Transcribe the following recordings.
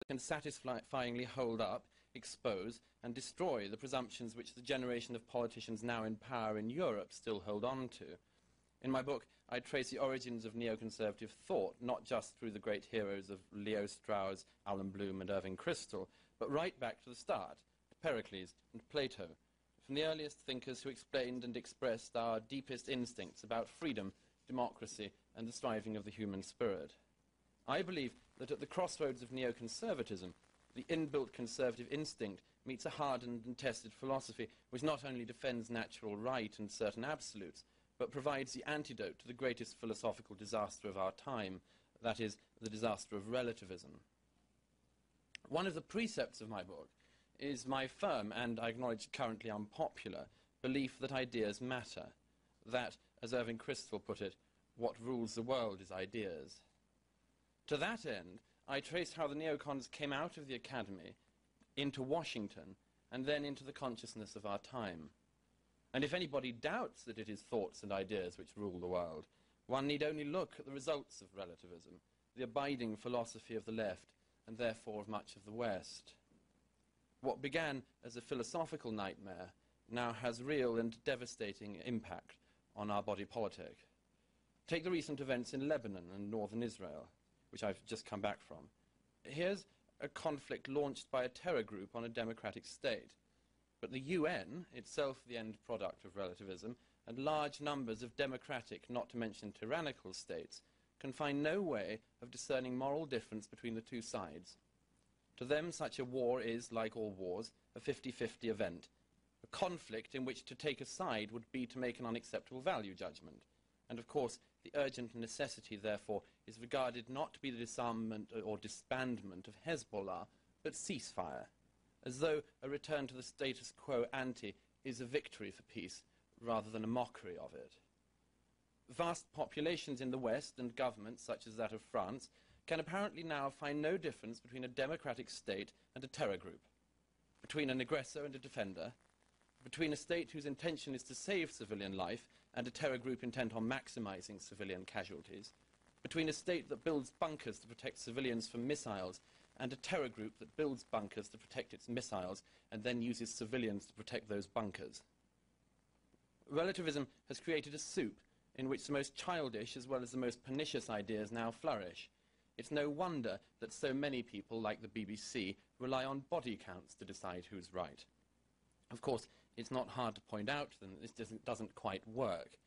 can satisfyingly hold up, expose, and destroy the presumptions which the generation of politicians now in power in Europe still hold on to. In my book, I trace the origins of neoconservative thought, not just through the great heroes of Leo Strauss, Alan Bloom, and Irving Kristol, but right back to the start, to Pericles and Plato, from the earliest thinkers who explained and expressed our deepest instincts about freedom, democracy, and the striving of the human spirit. I believe that at the crossroads of neoconservatism, the inbuilt conservative instinct meets a hardened and tested philosophy which not only defends natural right and certain absolutes, but provides the antidote to the greatest philosophical disaster of our time, that is, the disaster of relativism. One of the precepts of my book is my firm, and I acknowledge currently unpopular, belief that ideas matter, that, as Irving Kristol put it, what rules the world is ideas. To that end, I trace how the neocons came out of the academy into Washington and then into the consciousness of our time. And if anybody doubts that it is thoughts and ideas which rule the world, one need only look at the results of relativism, the abiding philosophy of the left, and therefore of much of the West. What began as a philosophical nightmare now has real and devastating impact on our body politic. Take the recent events in Lebanon and northern Israel, which I've just come back from. Here's a conflict launched by a terror group on a democratic state. But the UN, itself the end product of relativism, and large numbers of democratic, not to mention tyrannical states, can find no way of discerning moral difference between the two sides. To them, such a war is, like all wars, a 50-50 event, a conflict in which to take a side would be to make an unacceptable value judgment. And of course, the urgent necessity, therefore, is regarded not to be the disarmament or disbandment of Hezbollah, but ceasefire, as though a return to the status quo ante is a victory for peace rather than a mockery of it. Vast populations in the West and governments, such as that of France, can apparently now find no difference between a democratic state and a terror group, between an aggressor and a defender, between a state whose intention is to save civilian life and a terror group intent on maximizing civilian casualties, between a state that builds bunkers to protect civilians from missiles and a terror group that builds bunkers to protect its missiles and then uses civilians to protect those bunkers. Relativism has created a soup in which the most childish as well as the most pernicious ideas now flourish. It's no wonder that so many people, like the BBC, rely on body counts to decide who's right. Of course, it's not hard to point out to them that this doesn't quite work.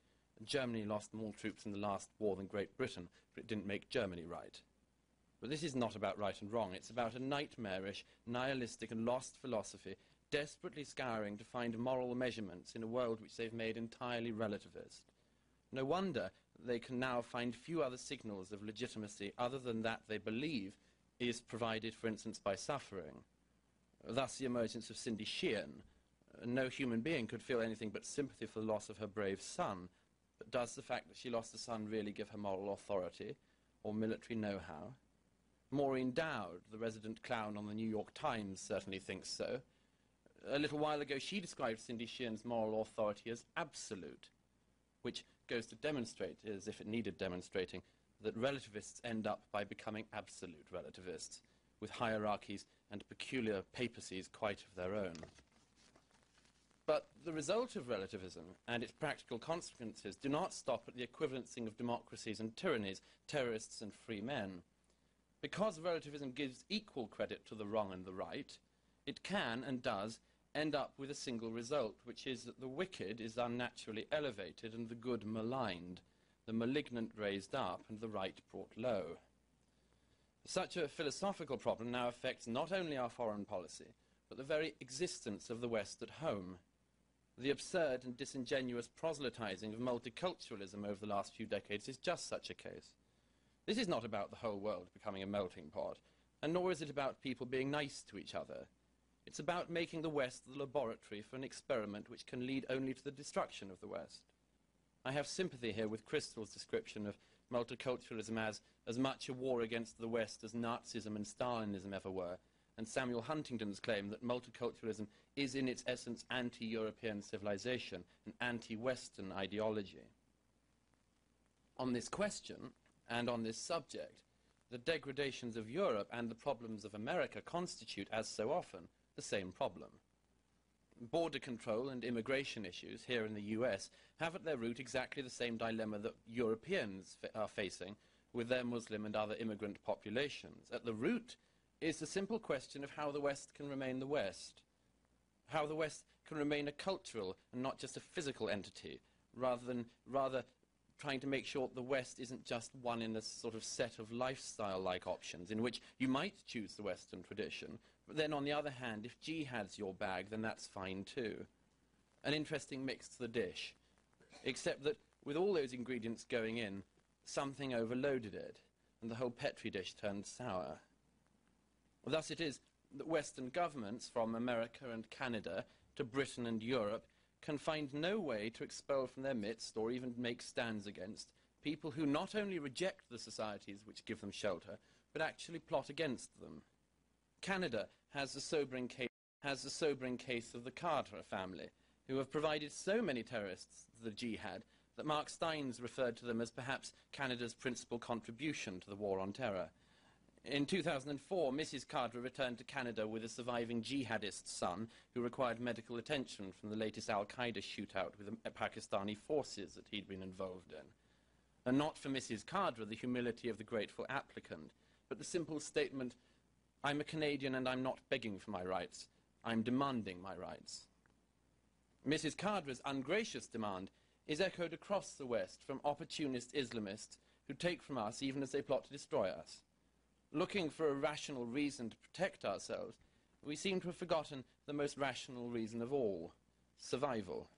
Germany lost more troops in the last war than Great Britain, but it didn't make Germany right. But this is not about right and wrong. It's about a nightmarish, nihilistic and lost philosophy desperately scouring to find moral measurements in a world which they've made entirely relativist. No wonder they can now find few other signals of legitimacy other than that they believe is provided, for instance, by suffering. Thus the emergence of Cindy Sheehan. No human being could feel anything but sympathy for the loss of her brave son, but does the fact that she lost a son really give her moral authority or military know-how? Maureen Dowd, the resident clown on the New York Times, certainly thinks so. A little while ago she described Cindy Sheehan's moral authority as absolute, which goes to demonstrate, as if it needed demonstrating, that relativists end up by becoming absolute relativists, with hierarchies and peculiar papacies quite of their own. But the result of relativism and its practical consequences do not stop at the equivalencing of democracies and tyrannies, terrorists and free men. Because relativism gives equal credit to the wrong and the right, it can and does end up with a single result, which is that the wicked is unnaturally elevated and the good maligned, the malignant raised up and the right brought low. Such a philosophical problem now affects not only our foreign policy, but the very existence of the West at home. The absurd and disingenuous proselytizing of multiculturalism over the last few decades is just such a case. This is not about the whole world becoming a melting pot, and nor is it about people being nice to each other. It's about making the West the laboratory for an experiment which can lead only to the destruction of the West. I have sympathy here with Kristol's description of multiculturalism as much a war against the West as Nazism and Stalinism ever were, and Samuel Huntington's claim that multiculturalism is in its essence anti-European civilization, an anti-Western ideology. On this question, and on this subject, the degradations of Europe and the problems of America constitute, as so often, the same problem. Border control and immigration issues here in the US have at their root exactly the same dilemma that Europeans are facing with their Muslim and other immigrant populations. At the root is the simple question of how the West can remain the West, how the West can remain a cultural and not just a physical entity, rather trying to make sure the West isn't just one in a sort of set of lifestyle-like options in which you might choose the Western tradition, but then on the other hand, if jihad's your bag, then that's fine too. An interesting mix to the dish, except that with all those ingredients going in, something overloaded it, and the whole Petri dish turned sour. Thus it is that Western governments, from America and Canada to Britain and Europe, can find no way to expel from their midst or even make stands against people who not only reject the societies which give them shelter, but actually plot against them. Canada has the sobering case of the Carter family, who have provided so many terrorists to the jihad that Mark Steins referred to them as perhaps Canada's principal contribution to the war on terror. In 2004, Mrs. Carter returned to Canada with a surviving jihadist son who required medical attention from the latest al-Qaeda shootout with the Pakistani forces that he'd been involved in. And not for Mrs. Carter the humility of the grateful applicant, but the simple statement, "I'm a Canadian and I'm not begging for my rights. I'm demanding my rights." Mrs. Carter's ungracious demand is echoed across the West from opportunist Islamists who take from us even as they plot to destroy us. Looking for a rational reason to protect ourselves, we seem to have forgotten the most rational reason of all, survival.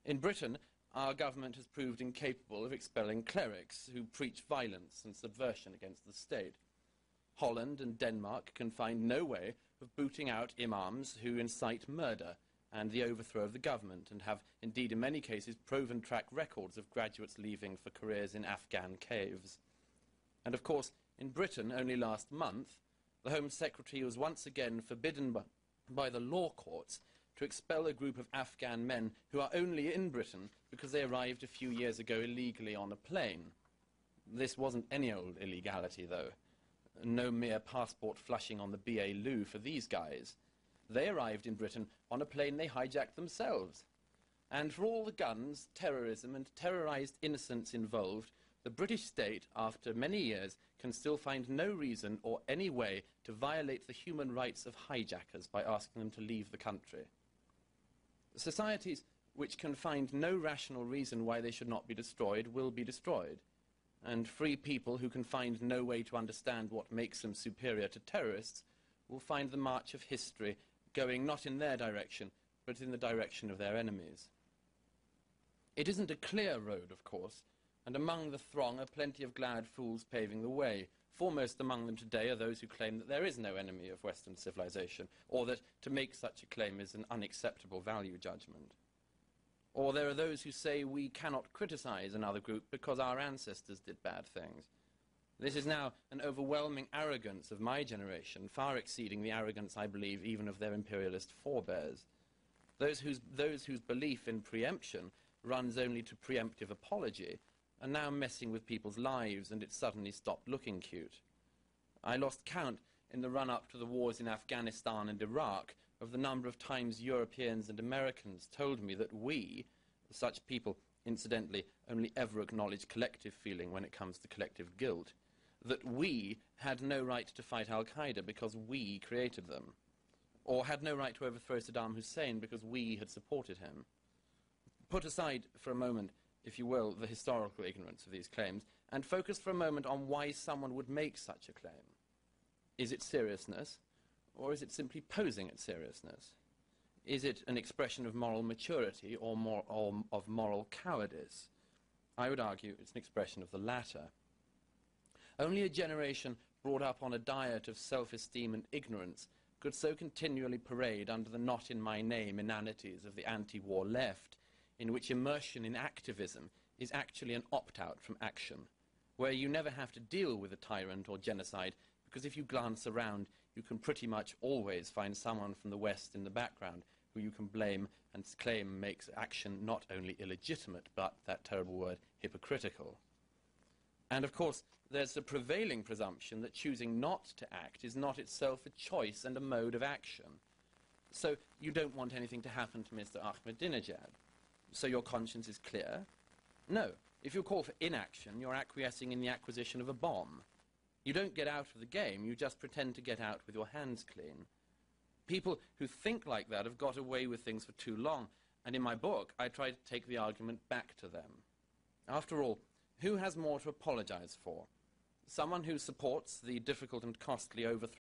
In Britain, our government has proved incapable of expelling clerics who preach violence and subversion against the state. Holland and Denmark can find no way of booting out imams who incite murder and the overthrow of the government, and have indeed in many cases proven track records of graduates leaving for careers in Afghan caves. And of course, in Britain, only last month, the Home Secretary was once again forbidden by the law courts to expel a group of Afghan men who are only in Britain because they arrived a few years ago illegally on a plane. This wasn't any old illegality, though. No mere passport flushing on the BA loo for these guys. They arrived in Britain on a plane they hijacked themselves. And for all the guns, terrorism, and terrorized innocents involved, the British state, after many years, can still find no reason or any way to violate the human rights of hijackers by asking them to leave the country. Societies which can find no rational reason why they should not be destroyed will be destroyed, and free people who can find no way to understand what makes them superior to terrorists will find the march of history going not in their direction, but in the direction of their enemies. It isn't a clear road, of course, and among the throng are plenty of glad fools paving the way. Foremost among them today are those who claim that there is no enemy of Western civilization, or that to make such a claim is an unacceptable value judgment. Or there are those who say we cannot criticize another group because our ancestors did bad things. This is now an overwhelming arrogance of my generation, far exceeding the arrogance, I believe, even of their imperialist forebears. Those whose belief in preemption runs only to preemptive apology are now messing with people's lives, and it suddenly stopped looking cute. I lost count in the run-up to the wars in Afghanistan and Iraq of the number of times Europeans and Americans told me that we, such people incidentally only ever acknowledge collective feeling when it comes to collective guilt, that we had no right to fight al-Qaeda because we created them, or had no right to overthrow Saddam Hussein because we had supported him. Put aside for a moment, if you will, the historical ignorance of these claims, and focus for a moment on why someone would make such a claim. Is it seriousness, or is it simply posing at seriousness? Is it an expression of moral maturity or of moral cowardice? I would argue it's an expression of the latter. Only a generation brought up on a diet of self-esteem and ignorance could so continually parade under the not in my name inanities of the anti-war left, in which immersion in activism is actually an opt-out from action, where you never have to deal with a tyrant or genocide, because if you glance around, you can pretty much always find someone from the West in the background who you can blame and claim makes action not only illegitimate, but, that terrible word, hypocritical. And of course, there's a prevailing presumption that choosing not to act is not itself a choice and a mode of action. So you don't want anything to happen to Mr. Ahmadinejad. So your conscience is clear? No. If you call for inaction, you're acquiescing in the acquisition of a bomb. You don't get out of the game, you just pretend to get out with your hands clean. People who think like that have got away with things for too long, and in my book I try to take the argument back to them. After all, who has more to apologize for? Someone who supports the difficult and costly overthrow